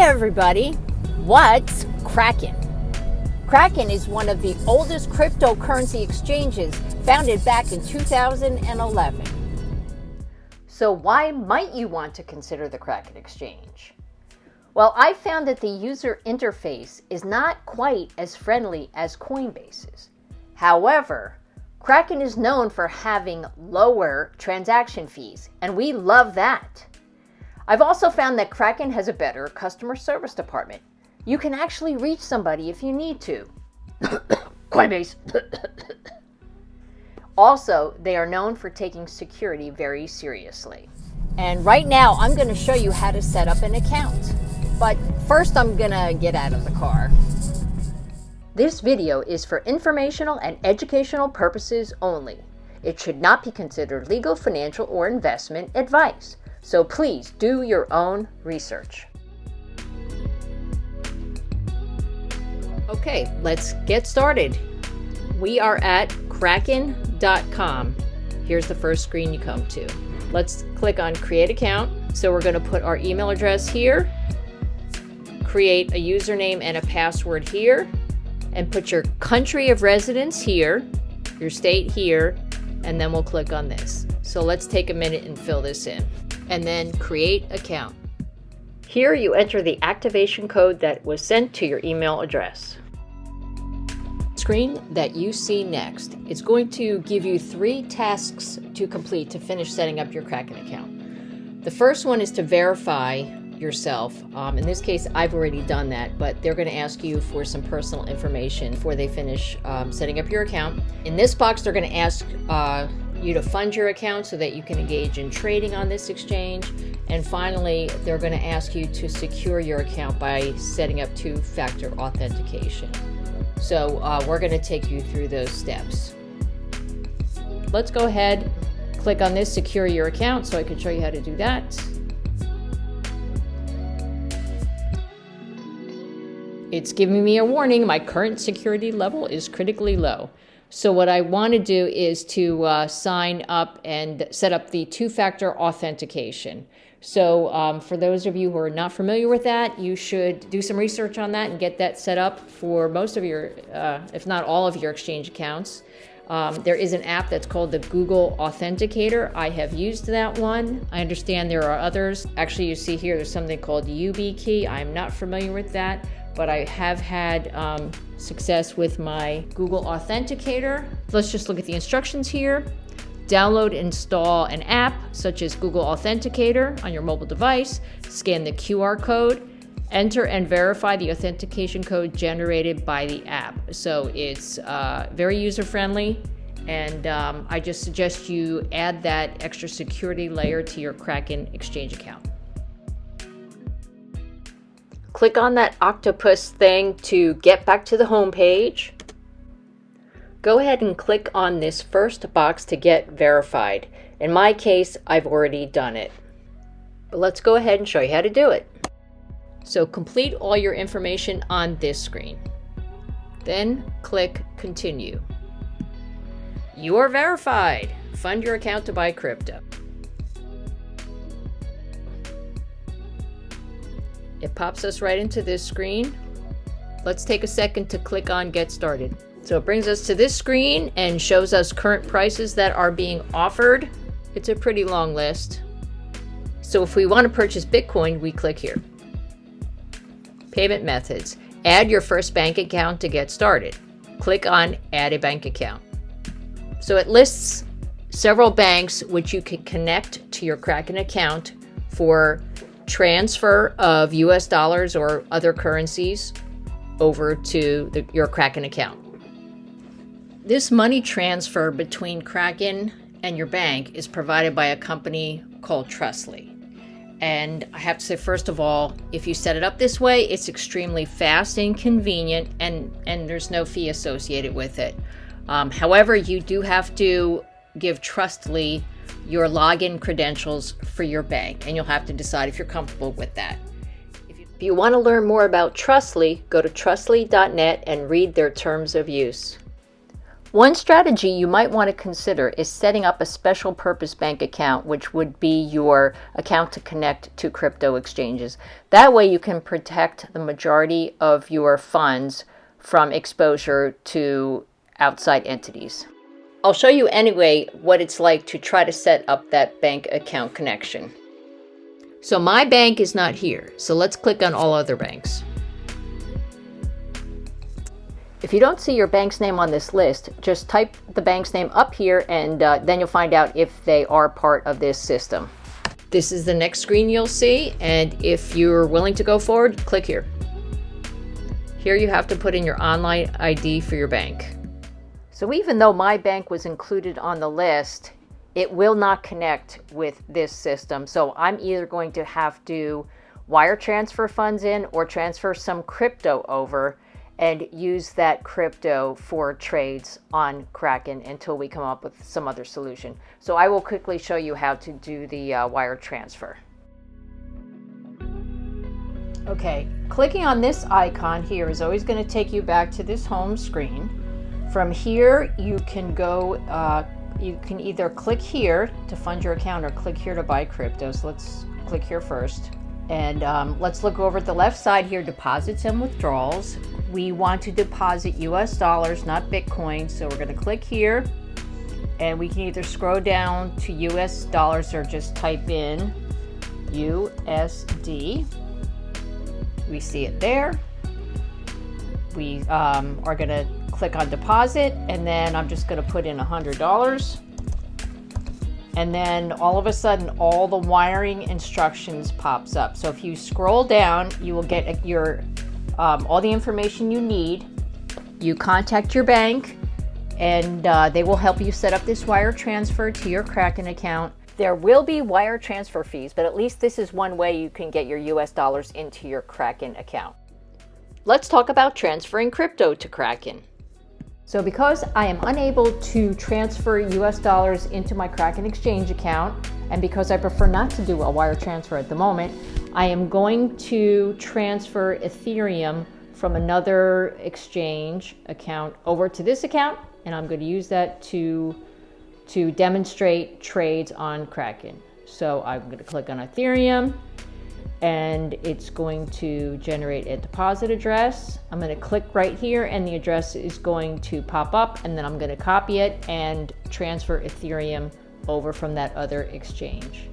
everybody, what's Kraken? Kraken is one of the oldest cryptocurrency exchanges, founded back in 2011. So why might you want to consider the Kraken exchange? Well, I found that the user interface is not quite as friendly as Coinbase's. However, Kraken is known for having lower transaction fees, and we love that. I've also found that Kraken has a better customer service department. You can actually reach somebody if you need to. Coinbase. Also, they are known for taking security very seriously. And right now, I'm going to show you how to set up an account. But first, I'm going to get out of the car. This video is for informational and educational purposes only. It should not be considered legal, financial, or investment advice. So please do your own research. Okay, let's get started. We are at kraken.com. Here's the first screen you come to. Let's click on Create Account. So we're going to put our email address here, create a username and a password here, and put your country of residence here, your state here, and then we'll click on this. So let's take a minute and fill this in. And then create account. Here you enter the activation code that was sent to your email address. Screen that you see next is going to give you 3 tasks to complete to finish setting up your Kraken account. The first one is to verify yourself. In this case, I've already done that, but they're going to ask you for some personal information before they finish setting up your account. In this box, they're going to ask you to fund your account so that you can engage in trading on this exchange. And finally, they're going to ask you to secure your account by setting up 2-factor authentication. So we're going to take you through those steps. Let's go ahead, click on this, secure your account, so I can show you how to do that. It's giving me a warning. My current security level is critically low. So what I want to do is to sign up and set up the 2-factor authentication. So for those of you who are not familiar with that, you should do some research on that and get that set up for most of your, if not all of your exchange accounts. There is an app that's called the Google Authenticator. I have used that one. I understand there are others. Actually, you see here, there's something called YubiKey. I'm not familiar with that, but I have had success with my Google Authenticator. Let's just look at the instructions here. Download and install an app such as Google Authenticator on your mobile device. Scan the QR code. Enter and verify the authentication code generated by the app. So it's very user-friendly, and I just suggest you add that extra security layer to your Kraken exchange account. Click on that octopus thing to get back to the home page. Go ahead and click on this first box to get verified. In my case, I've already done it. But let's go ahead and show you how to do it. So complete all your information on this screen. Then click Continue. You are verified. Fund your account to buy crypto. It pops us right into this screen. Let's take a second to click on Get Started. So it brings us to this screen and shows us current prices that are being offered. It's a pretty long list. So if we want to purchase Bitcoin, we click here. Payment methods. Add your first bank account to get started. Click on Add a bank account. So it lists several banks which you can connect to your Kraken account for transfer of US dollars or other currencies over to your Kraken account. This money transfer between Kraken and your bank is provided by a company called Trustly. And I have to say, first of all, if you set it up this way, it's extremely fast and convenient, and there's no fee associated with it. However, you do have to give Trustly your login credentials for your bank, and you'll have to decide if you're comfortable with that. If you want to learn more about Trustly, go to trustly.net and read their terms of use. One strategy you might want to consider is setting up a special purpose bank account, which would be your account to connect to crypto exchanges. That way you can protect the majority of your funds from exposure to outside entities. I'll show you anyway what it's like to try to set up that bank account connection. So my bank is not here, so let's click on all other banks. If you don't see your bank's name on this list, just type the bank's name up here and then you'll find out if they are part of this system. This is the next screen you'll see, and if you're willing to go forward, click here. Here you have to put in your online ID for your bank. So even though my bank was included on the list, it will not connect with this system. So I'm either going to have to wire transfer funds in or transfer some crypto over and use that crypto for trades on Kraken until we come up with some other solution. So I will quickly show you how to do the wire transfer. Okay, clicking on this icon here is always going to take you back to this home screen. From here, you can go, you can either click here to fund your account or click here to buy crypto. So let's click here first. And let's look over at the left side here, deposits and withdrawals. We want to deposit US dollars, not Bitcoin. So we're going to click here and we can either scroll down to US dollars or just type in USD. We see it there. We are going to click on deposit and then I'm just going to put in $100. And then all of a sudden, all the wiring instructions pops up. So if you scroll down, you will get your all the information you need. You contact your bank and they will help you set up this wire transfer to your Kraken account. There will be wire transfer fees, but at least this is one way you can get your US dollars into your Kraken account. Let's talk about transferring crypto to Kraken. So because I am unable to transfer US dollars into my Kraken exchange account, and because I prefer not to do a wire transfer at the moment, I am going to transfer Ethereum from another exchange account over to this account, and I'm going to use that to demonstrate trades on Kraken. So I'm going to click on Ethereum, and it's going to generate a deposit address. I'm going to click right here and the address is going to pop up, and then I'm going to copy it and transfer Ethereum over from that other exchange.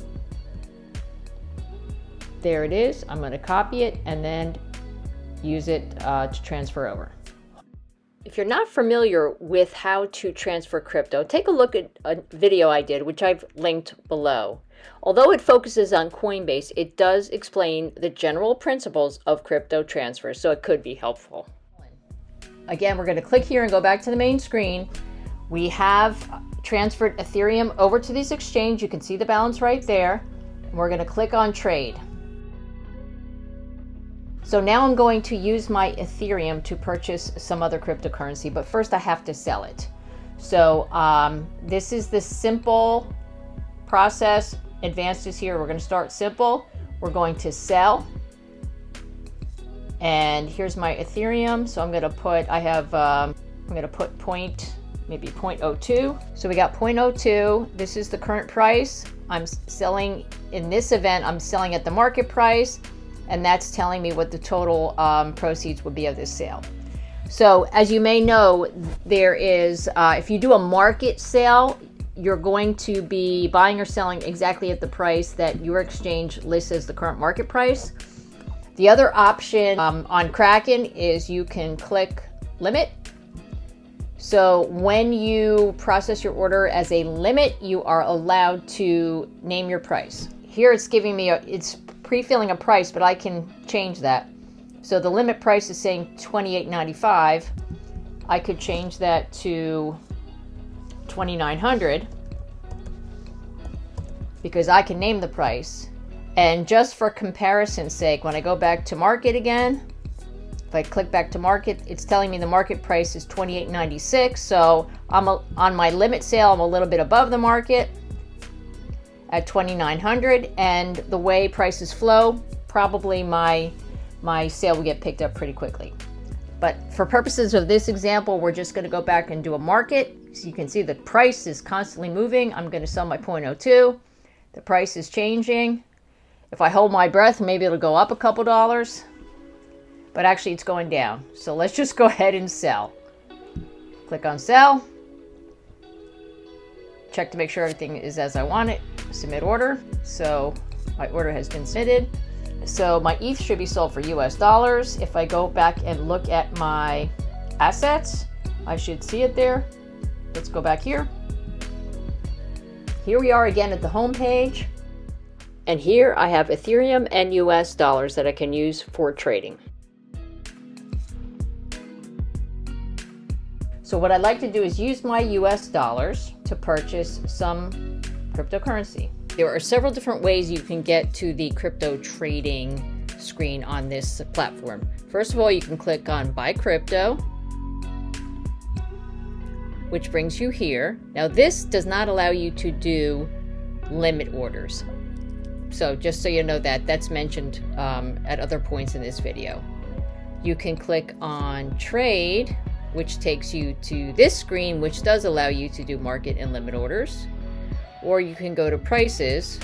There it is. I'm going to copy it and then use it to transfer over. If you're not familiar with how to transfer crypto, take a look at a video I did, which I've linked below. Although it focuses on Coinbase, it does explain the general principles of crypto transfer, so it could be helpful. Again, we're going to click here and go back to the main screen. We have transferred Ethereum over to this exchange. You can see the balance right there. And we're going to click on trade. So now I'm going to use my Ethereum to purchase some other cryptocurrency, but first I have to sell it. So this is the simple process. Advanced is here. We're going to start simple. We're going to sell. And here's my Ethereum. So I'm going to put, I'm going to put maybe 0.02. So we got 0.02. This is the current price. I'm selling in this event. I'm selling at the market price. And that's telling me what the total proceeds would be of this sale. So as you may know, there is, if you do a market sale, you're going to be buying or selling exactly at the price that your exchange lists as the current market price. The other option on Kraken is you can click limit. So when you process your order as a limit, you are allowed to name your price. Here it's giving me, it's pre-filling a price, but I can change that. So the limit price is saying $28.95. I could change that to $2,900 because I can name the price. And just for comparison's sake, when I go back to market again, if I click back to market, it's telling me the market price is $28.96. So on my limit sale, I'm a little bit above the market at $2,900, and the way prices flow, probably my sale will get picked up pretty quickly. But for purposes of this example, we're just going to go back and do a market. So you can see the price is constantly moving. I'm going to sell my 0.02. The price is changing. If I hold my breath, maybe it'll go up a couple dollars. But actually it's going down. So let's just go ahead and sell. Click on sell. Check to make sure everything is as I want it. Submit order. So my order has been submitted. So my ETH should be sold for US dollars. If I go back and look at my assets, I should see it there. Let's go back here. Here we are again at the home page. And here I have Ethereum and US dollars that I can use for trading. So what I'd like to do is use my US dollars to purchase some cryptocurrency. There are several different ways you can get to the crypto trading screen on this platform. First of all, you can click on Buy Crypto, which brings you here. Now this does not allow you to do limit orders. So just so you know that, that's mentioned at other points in this video. You can click on Trade, which takes you to this screen, which does allow you to do market and limit orders. Or you can go to Prices,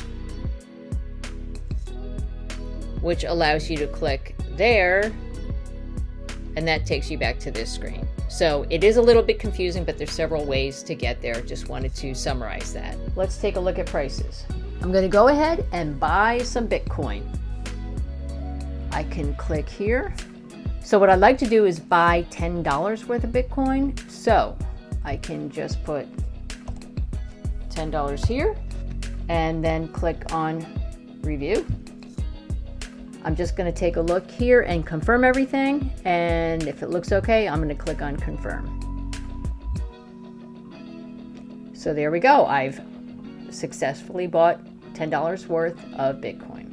which allows you to click there, and that takes you back to this screen. So it is a little bit confusing, but there's several ways to get there. Just wanted to summarize that. Let's take a look at prices. I'm going to go ahead and buy some Bitcoin. I can click here. So what I'd like to do is buy $10 worth of Bitcoin. So I can just put $10 here and then click on Review. I'm just going to take a look here and confirm everything. And if it looks okay, I'm going to click on Confirm. So there we go. I've successfully bought $10 worth of Bitcoin.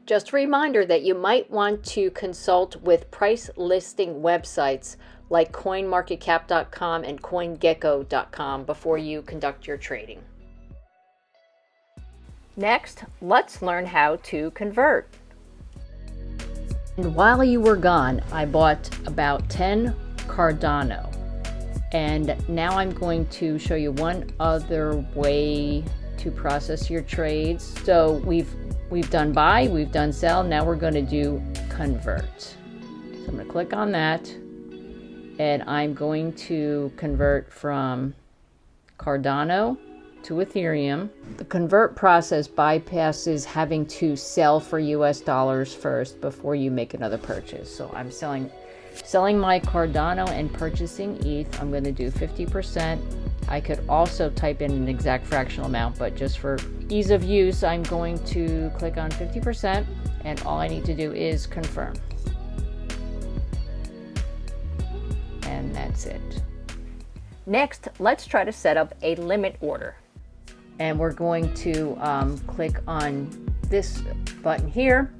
Just a reminder that you might want to consult with price listing websites like coinmarketcap.com and coingecko.com before you conduct your trading. Next, let's learn how to convert. And while you were gone, I bought about 10 Cardano. And now I'm going to show you one other way to process your trades. So we've done buy, we've done sell, now we're going to do convert. So I'm going to click on that, and I'm going to convert from Cardano to Ethereum. The convert process bypasses having to sell for US dollars first before you make another purchase. So I'm selling my Cardano and purchasing ETH. I'm going to do 50%. I could also type in an exact fractional amount, but just for ease of use, I'm going to click on 50%, and all I need to do is confirm. And that's it. Next, let's try to set up a limit order. And we're going to click on this button here.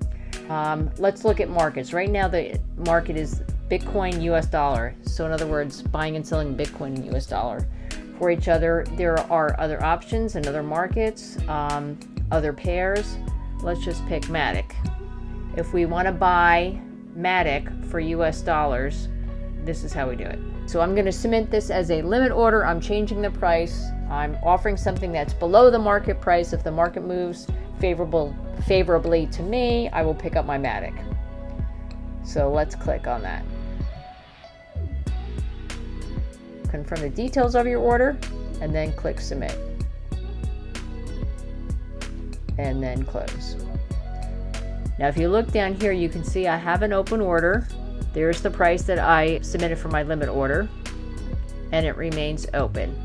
Let's look at markets. Right now, the market is Bitcoin, US dollar. So in other words, buying and selling Bitcoin in US dollar. For each other, there are other options and other markets, other pairs. Let's just pick Matic. If we want to buy Matic for US dollars, this is how we do it. So I'm going to submit this as a limit order. I'm changing the price. I'm offering something that's below the market price. If the market moves favorably to me, I will pick up my Matic. So let's click on that. Confirm the details of your order, and then click submit. And then close. Now if you look down here, you can see I have an open order. There's the price that I submitted for my limit order, and it remains open.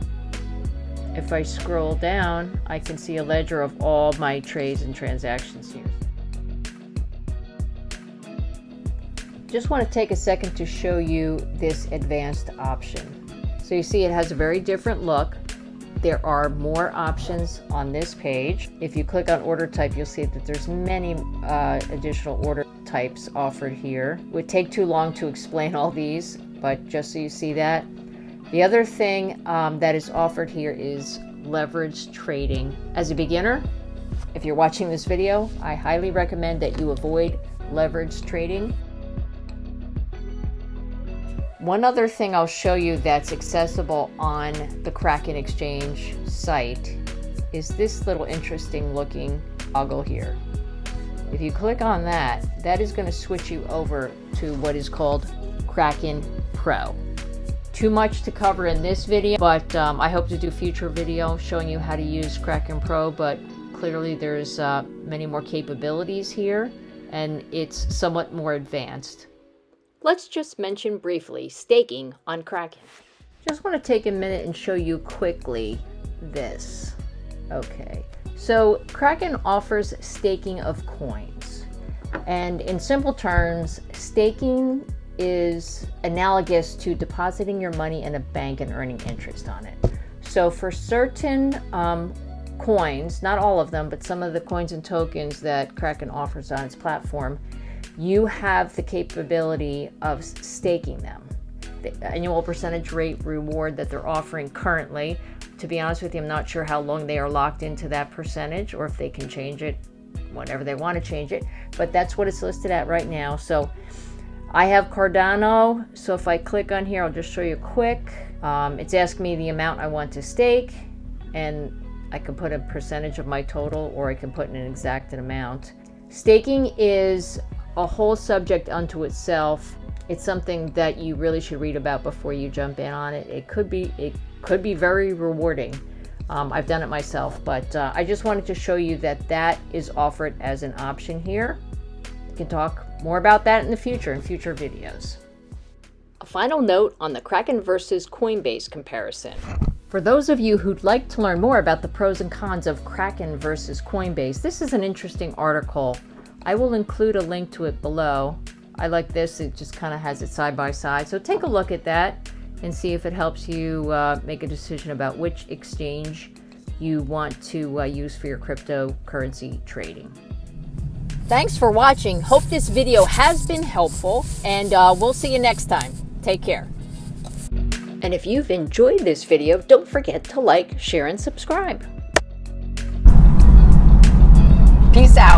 If I scroll down, I can see a ledger of all my trades and transactions here. Just want to take a second to show you this advanced option. So you see it has a very different look. There are more options on this page. If you click on order type, you'll see that there's many additional order types offered here. It would take too long to explain all these, but just so you see that. The other thing that is offered here is leverage trading. As a beginner, if you're watching this video, I highly recommend that you avoid leverage trading. One other thing I'll show you that's accessible on the Kraken Exchange site is this little interesting looking toggle here. If you click on that, that is going to switch you over to what is called Kraken Pro. Too much to cover in this video, but I hope to do future video showing you how to use Kraken Pro, but clearly there's many more capabilities here and it's somewhat more advanced. Let's just mention briefly staking on Kraken. Just want to take a minute and show you quickly this. Okay, so Kraken offers staking of coins, and in simple terms, staking is analogous to depositing your money in a bank and earning interest on it. So for certain coins, not all of them, but some of the coins and tokens that Kraken offers on its platform, you have the capability of staking them. The annual percentage rate reward that they're offering currently, to be honest with you, I'm not sure how long they are locked into that percentage or if they can change it whenever they want to change it, but that's what it's listed at right now. So I have Cardano, so if I click on here, I'll just show you quick. It's asking me the amount I want to stake, and I can put a percentage of my total, or I can put in an exact amount. Staking is a whole subject unto itself. It's something that you really should read about before you jump in on it. It could be very rewarding. I've done it myself, but I just wanted to show you that that is offered as an option here. We can talk more about that in the future, in future videos. A final note on the Kraken versus Coinbase comparison. For those of you who'd like to learn more about the pros and cons of Kraken versus Coinbase, this is an interesting article. I will include a link to it below. I like this, it just kind of has it side by side. So take a look at that and see if it helps you make a decision about which exchange you want to use for your cryptocurrency trading. Thanks for watching. Hope this video has been helpful, and we'll see you next time. Take care. And if you've enjoyed this video, don't forget to like, share, and subscribe. Peace out.